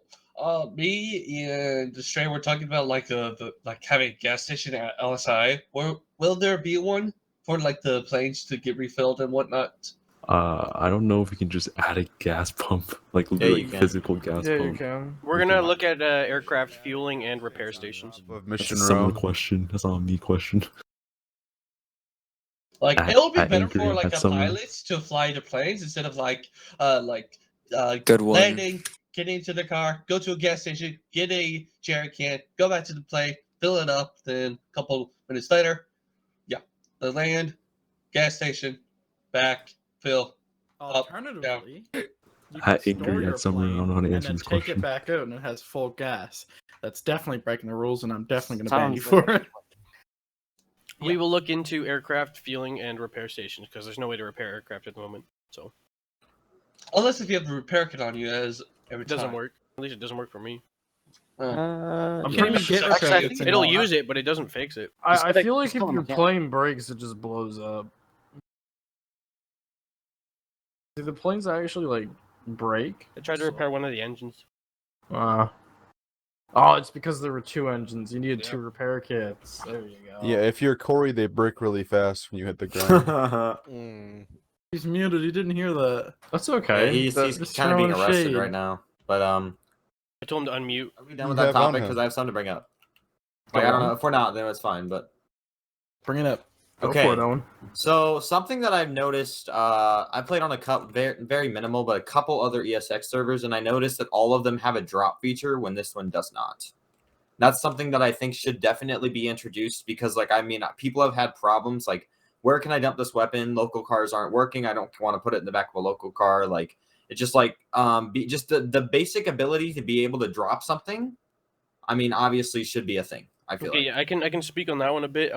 me and the Stray were talking about like the like having a gas station at LSI. Will there be one for like the planes to get refilled and whatnot? I don't know if we can just add a gas pump, like Yeah, literally you can. physical gas Yeah, you pump. can. We're We gonna can- look at aircraft fueling and repair stations. Of That's Mission a similar Row. question. That's not a me question. Like At- it would be at better Anchor, for like at the Summer. pilots to fly the planes instead of Good one. landing, getting into the car, go to a gas station, get a jerry can, go back to the plane, fill it up, then a couple minutes later, yeah, the land, gas station, back, fill, up, down. Alternatively, you At can store Angry your at Summer, I plane don't know how to and answer then this take question. it back out and it has full gas. That's definitely breaking the rules, and I'm definitely going to ban you Sounds for it. We will look into aircraft fueling and repair stations because there's no way to repair aircraft at the moment. So Unless if you have the repair kit on you, as every it doesn't time. work. At least it doesn't work for me. I'm Yeah. pretty sure It'll use it, but it doesn't fix it. I feel like just if call them your a cat. plane breaks, it just blows up. Do the planes actually like break? I tried to repair one of the engines. Oh, it's because there were two engines. You needed Yeah. two repair kits. There you go. Yeah, if you're Corey, they break really fast when you hit the ground. He's muted. He didn't hear that. That's okay. Yeah, he's Just kind of being throwing arrested shade. right now. But I told him to unmute. are we done You with that have on topic? him. Because I have something to bring up. Go Like, I don't on. know. If we're not, then it's fine. But Bring it up. Go okay. for it, Owen. So something that I've noticed, I played on a couple, very minimal, but a couple other ESX servers, and I noticed that all of them have a drop feature when this one does not. That's something that I think should definitely be introduced because, like, I mean, people have had problems. Like, where can I dump this weapon? Local cars aren't working. I don't want to put it in the back of a local car. Like, it's just like, just the basic ability to be able to drop something. I mean, obviously, should be a thing. I feel Okay, like. yeah, I can speak on that one a bit.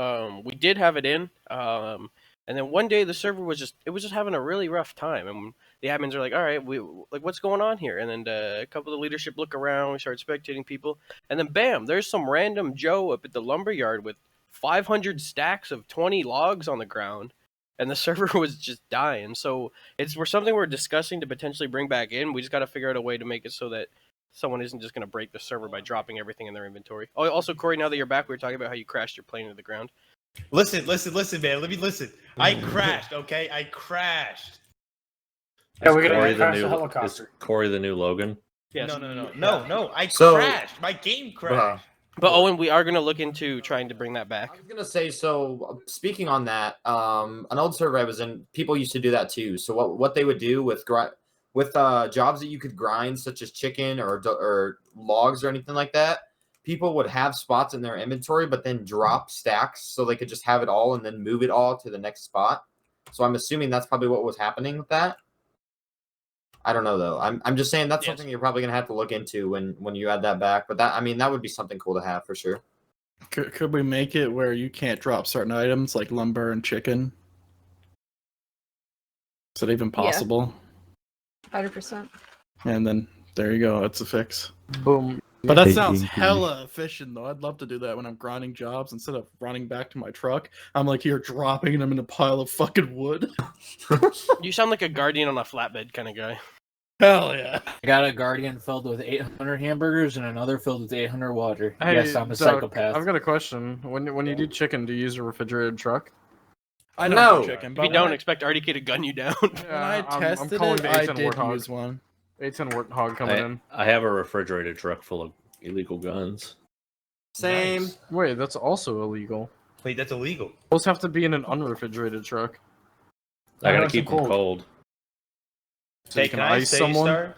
We did have it in, and then one day the server was just having a really rough time, and the admins are like, "All right, what's going on here?" And then a couple of the leadership look around, we start spectating people, and then bam, there's some random Joe up at the lumberyard with 500 stacks of 20 logs on the ground, and the server was just dying. So we're something we're discussing to potentially bring back in. We just got to figure out a way to make it so that someone isn't just going to break the server by dropping everything in their inventory. Oh, also, Corey, now that you're back, we were talking about how you crashed your plane into the ground. Listen, man. Let me listen. I crashed, okay? I crashed. Yeah, we're Is gonna Corey the crash the new- helicopter. Is Corey the new Logan? Yes. No. I So- crashed. My game crashed. But Owen, we are going to look into trying to bring that back. I was gonna say, so speaking on that, an old server I was in, people used to do that too. So what they would do with jobs that you could grind, such as chicken or logs or anything like that, people would have spots in their inventory, but then drop stacks so they could just have it all and then move it all to the next spot. So I'm assuming that's probably what was happening with that. I don't know though. I'm just saying that's something you're probably gonna have to look into when you add that back. But that would be something cool to have for sure. Could we make it where you can't drop certain items like lumber and chicken? Is it even possible? 100%. And then there you go. That's a fix. Boom. But that Hey, sounds Inky. hella efficient, though. I'd love to do that when I'm grinding jobs. Instead of running back to my truck, I'm like here dropping them in a pile of fucking wood. You sound like a guardian on a flatbed kind of guy. Hell yeah. I got a guardian filled with 800 hamburgers and another filled with 800 water. Hey, Yes, I'm a Doc, psychopath. I've got a question. When you do chicken, do you use a refrigerated truck? I don't No. do chicken, If but you when don't, I- expect RDK to gun you down. when I I'm tested calling it, the I A10 did Warthog. use one. A10 Warthog coming in. I have a refrigerated truck full of illegal guns. Same. Nice. Wait, that's also illegal. Wait, that's illegal. Those have to be in an unrefrigerated truck. I gotta it's keep them cold. cold. So you Hey, can can I ice say, someone. Star?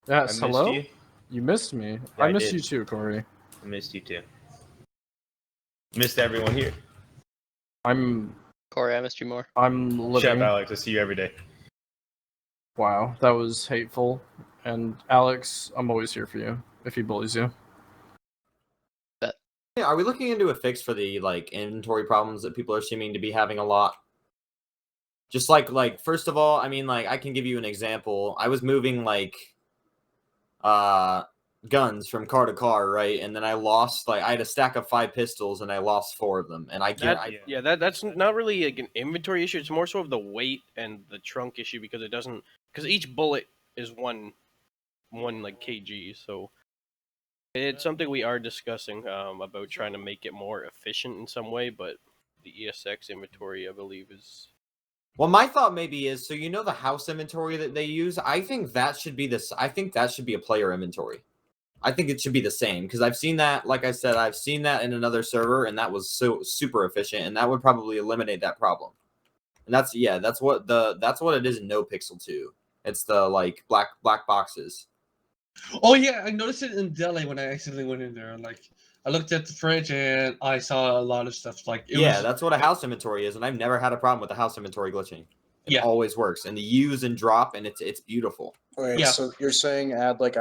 Yes, I missed hello? you. You missed me. Yeah, I I missed did. you too, Corey. I missed you too. Missed everyone here. Corey, I missed you more. I'm Shut up, living. Alex. I see you every day. Wow, that was hateful. And Alex, I'm always here for you if he bullies you. Yeah, are we looking into a fix for the like inventory problems that people are seeming to be having a lot? Just like first of all, I mean, like I can give you an example. I was moving like guns from car to car, right? And then I lost I had a stack of 5 pistols and I lost 4 of them. And That's not really like an inventory issue. It's more so of the weight and the trunk issue because each bullet is one like kg. So it's something we are discussing about trying to make it more efficient in some way. But the ESX inventory, I believe, is. Well, my thought maybe is so the house inventory that they use. I think that should be this. I think that should be a player inventory. I think it should be the same because I've seen that. Like I said, I've seen that in another server, and that was so super efficient, and that would probably eliminate that problem. And that's what it is in No Pixel 2. It's the like black boxes. Oh yeah, I noticed it in Delhi when I accidentally went in there. Like I looked at the fridge and I saw a lot of stuff. Like That's what a house inventory is, and I've never had a problem with the house inventory glitching. It always works, and the use and drop, and it's beautiful. Wait, so you're saying add like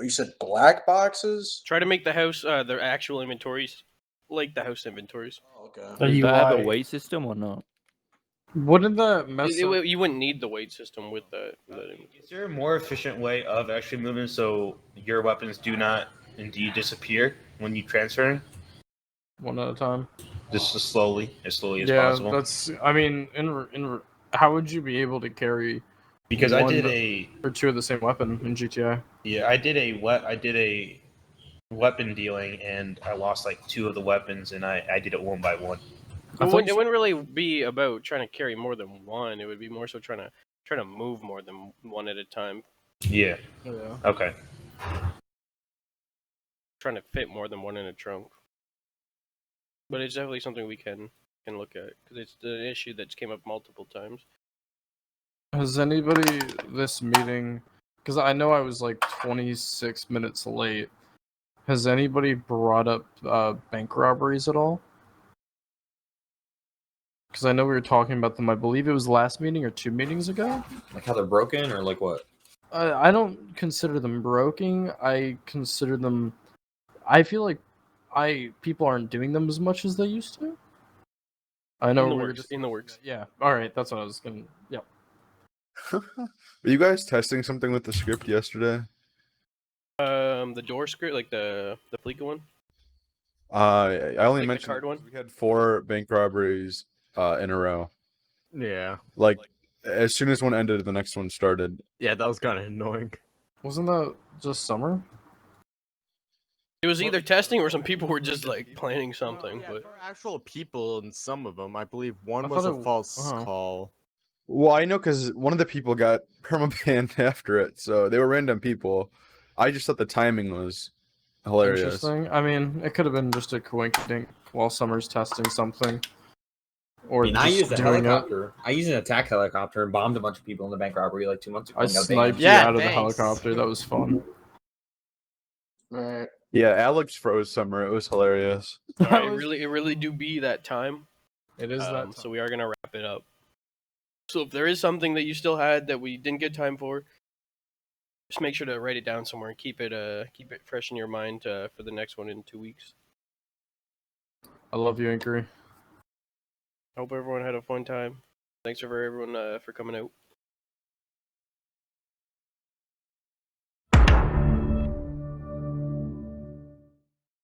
you said black boxes? Try to make the house their actual inventories like the house inventories. Oh, okay. Does that have a weight system or not? Wouldn't that mess up? You wouldn't need the weight system with the. Is there a more efficient way of actually moving so your weapons do not indeed disappear when you transfer? One at a time. Just as slowly as possible. That's. I mean, how would you be able to carry? Because I did or 2 of the same weapon in GTA. Yeah, I did a weapon dealing, and I lost like 2 of the weapons, and I did it one by one. It wouldn't really be about trying to carry more than one. It would be more so trying to move more than one at a time. Yeah. Yeah. Okay. Trying to fit more than one in a trunk. But it's definitely something we can look at because it's an issue that's came up multiple times. Has anybody this meeting? Because I know I was like 26 minutes late. Has anybody brought up bank robberies at all? Because I know we were talking about them. I believe it was last meeting or 2 meetings ago. Like how they're broken, or like what? I don't consider them broken. I consider them. I feel like people aren't doing them as much as they used to. I know in the works. Yeah. All right. That's what I was gonna. Yeah. Were you guys testing something with the script yesterday? The door script, like the Fleeka one. I only Like the mentioned card one? we had 4 bank robberies in a row. Yeah. Like as soon as one ended, the next one started. Yeah, that was kind of annoying. Wasn't that just summer? It was either testing or some people were just like planning something. Yeah, but there were actual people in some of them. I believe one I was thought a it- false uh-huh. call. Well, I know because one of the people got permabanned after it, so they were random people. I just thought the timing was hilarious. Interesting. I mean, it could have been just a coincidence while Summer's testing something. Or I mean, I just used a doing it. helicopter. I used an attack helicopter and bombed a bunch of people in the bank robbery like 2 months ago. I and got sniped banned. you out of the helicopter. That was fun. Alright. Yeah, Alex froze Summer. It was hilarious. Alright, it really do be that time. It is that time. So we are gonna wrap it up. So if there is something that you still had that we didn't get time for, just make sure to write it down somewhere and keep it fresh in your mind for the next one in 2 weeks. I love you, Inquiry. Hope everyone had a fun time. Thanks for everyone for coming out.